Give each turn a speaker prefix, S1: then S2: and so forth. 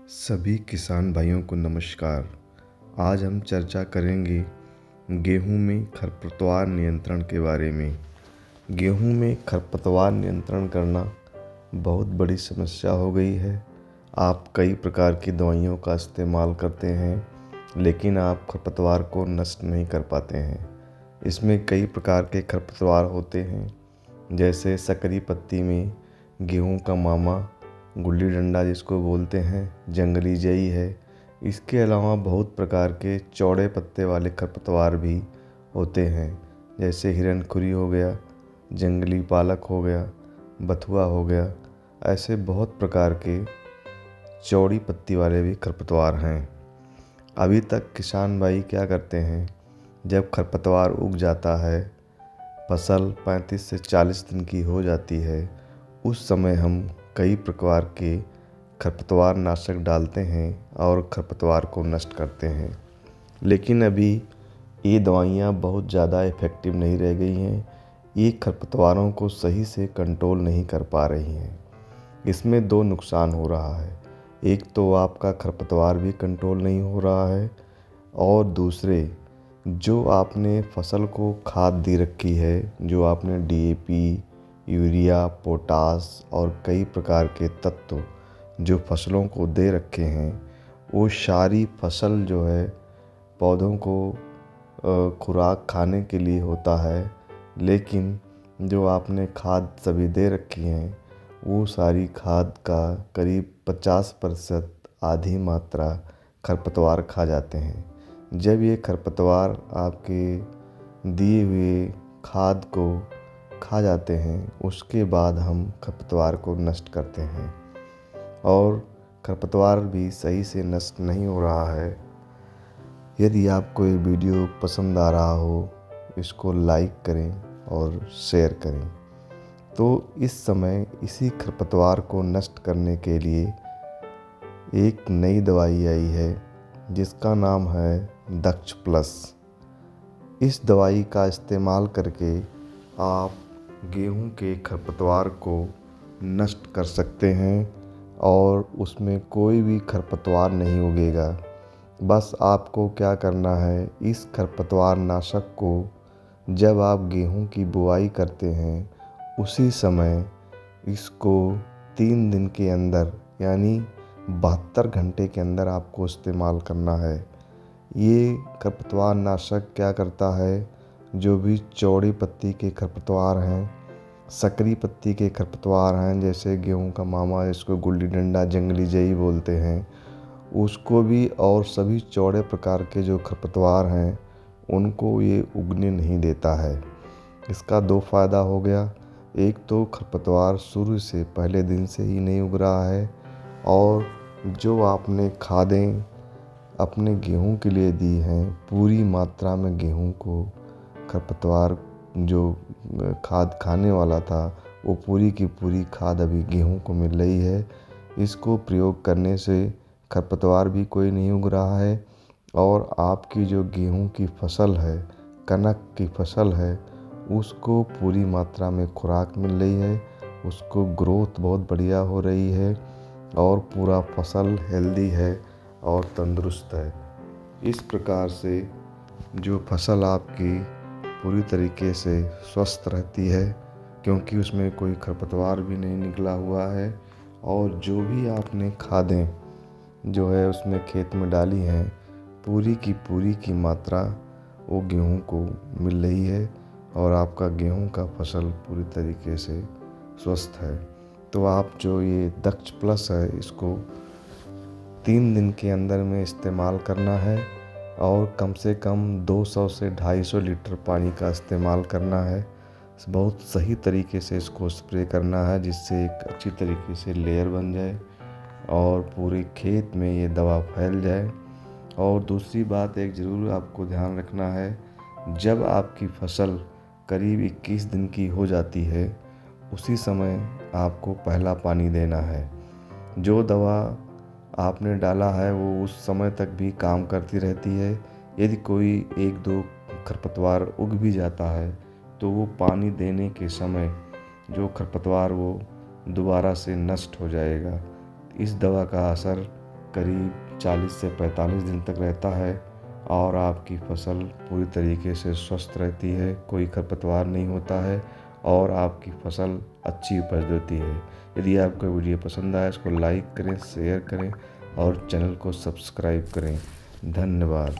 S1: सभी किसान भाइयों को नमस्कार। आज हम चर्चा करेंगे गेहूं में खरपतवार नियंत्रण के बारे में। गेहूं में खरपतवार नियंत्रण करना बहुत बड़ी समस्या हो गई है। आप कई प्रकार की दवाइयों का इस्तेमाल करते हैं, लेकिन आप खरपतवार को नष्ट नहीं कर पाते हैं। इसमें कई प्रकार के खरपतवार होते हैं, जैसे सकरी पत्ती में गेहूं का मामा, गुल्ली डंडा जिसको बोलते हैं, जंगली जई है। इसके अलावा बहुत प्रकार के चौड़े पत्ते वाले खरपतवार भी होते हैं, जैसे हिरनखुरी हो गया, जंगली पालक हो गया, बथुआ हो गया। ऐसे बहुत प्रकार के चौड़ी पत्ती वाले भी खरपतवार हैं। अभी तक किसान भाई क्या करते हैं, जब खरपतवार उग जाता है, फसल 35 से 40 दिन की हो जाती है, उस समय हम कई प्रकार के खरपतवार नाशक डालते हैं और खरपतवार को नष्ट करते हैं। लेकिन अभी ये दवाइयाँ बहुत ज़्यादा इफ़ेक्टिव नहीं रह गई हैं। ये खरपतवारों को सही से कंट्रोल नहीं कर पा रही हैं। इसमें दो नुकसान हो रहा है। एक तो आपका खरपतवार भी कंट्रोल नहीं हो रहा है, और दूसरे जो आपने फसल को खाद दे रखी है, जो आपने DAP, यूरिया, पोटास और कई प्रकार के तत्व जो फसलों को दे रखे हैं, वो सारी फसल जो है पौधों को खुराक खाने के लिए होता है। लेकिन जो आपने खाद सभी दे रखी हैं, वो सारी खाद का करीब 50% आधी मात्रा खरपतवार खा जाते हैं। जब ये खरपतवार आपके दिए हुए खाद को खा जाते हैं, उसके बाद हम खरपतवार को नष्ट करते हैं, और खरपतवार भी सही से नष्ट नहीं हो रहा है। यदि आपको ये वीडियो पसंद आ रहा हो, इसको लाइक करें और शेयर करें। तो इस समय इसी खरपतवार को नष्ट करने के लिए एक नई दवाई आई है, जिसका नाम है दक्ष प्लस। इस दवाई का इस्तेमाल करके आप गेहूं के खरपतवार को नष्ट कर सकते हैं, और उसमें कोई भी खरपतवार नहीं उगेगा। बस आपको क्या करना है, इस खरपतवार नाशक को जब आप गेहूं की बुआई करते हैं, उसी समय इसको 3 दिन के अंदर, यानी 72 घंटे के अंदर आपको इस्तेमाल करना है। ये खरपतवार नाशक क्या करता है, जो भी चौड़ी पत्ती के खरपतवार हैं, सकरी पत्ती के खरपतवार हैं, जैसे गेहूं का मामा, जिसको गुल्ली डंडा, जंगली जई बोलते हैं, उसको भी, और सभी चौड़े प्रकार के जो खरपतवार हैं, उनको ये उगने नहीं देता है। इसका दो फ़ायदा हो गया। एक तो खरपतवार शुरू से पहले दिन से ही नहीं उग रहा है, और जो आपने खादें अपने गेहूं के लिए दी हैं, पूरी मात्रा में गेहूं को खरपतवार जो खाद खाने वाला था, वो पूरी की पूरी खाद अभी गेहूं को मिल रही है। इसको प्रयोग करने से खरपतवार भी कोई नहीं उग रहा है, और आपकी जो गेहूं की फसल है, कनक की फसल है, उसको पूरी मात्रा में खुराक मिल रही है। उसको ग्रोथ बहुत बढ़िया हो रही है, और पूरा फसल हेल्दी है और तंदुरुस्त है। इस प्रकार से जो फसल आपकी पूरी तरीके से स्वस्थ रहती है, क्योंकि उसमें कोई खरपतवार भी नहीं निकला हुआ है, और जो भी आपने खादें जो है उसमें खेत में डाली हैं, पूरी की मात्रा वो गेहूं को मिल रही है, और आपका गेहूं का फसल पूरी तरीके से स्वस्थ है। तो आप जो ये दक्ष प्लस है, इसको 3 दिन के अंदर में इस्तेमाल करना है, और कम से कम 200 से 250 लीटर पानी का इस्तेमाल करना है। बहुत सही तरीके से इसको स्प्रे करना है, जिससे एक अच्छी तरीके से लेयर बन जाए और पूरे खेत में ये दवा फैल जाए। और दूसरी बात एक ज़रूर आपको ध्यान रखना है, जब आपकी फसल करीब 21 दिन की हो जाती है, उसी समय आपको पहला पानी देना है। जो दवा आपने डाला है वो उस समय तक भी काम करती रहती है। यदि कोई 1-2 खरपतवार उग भी जाता है, तो वो पानी देने के समय जो खरपतवार वो दोबारा से नष्ट हो जाएगा। इस दवा का असर करीब 40 से 45 दिन तक रहता है और आपकी फसल पूरी तरीके से स्वस्थ रहती है, कोई खरपतवार नहीं होता है और आपकी फसल अच्छी उपज देती है। यदि आपको वीडियो पसंद आए इसको लाइक करें, शेयर करें और चैनल को सब्सक्राइब करें। धन्यवाद।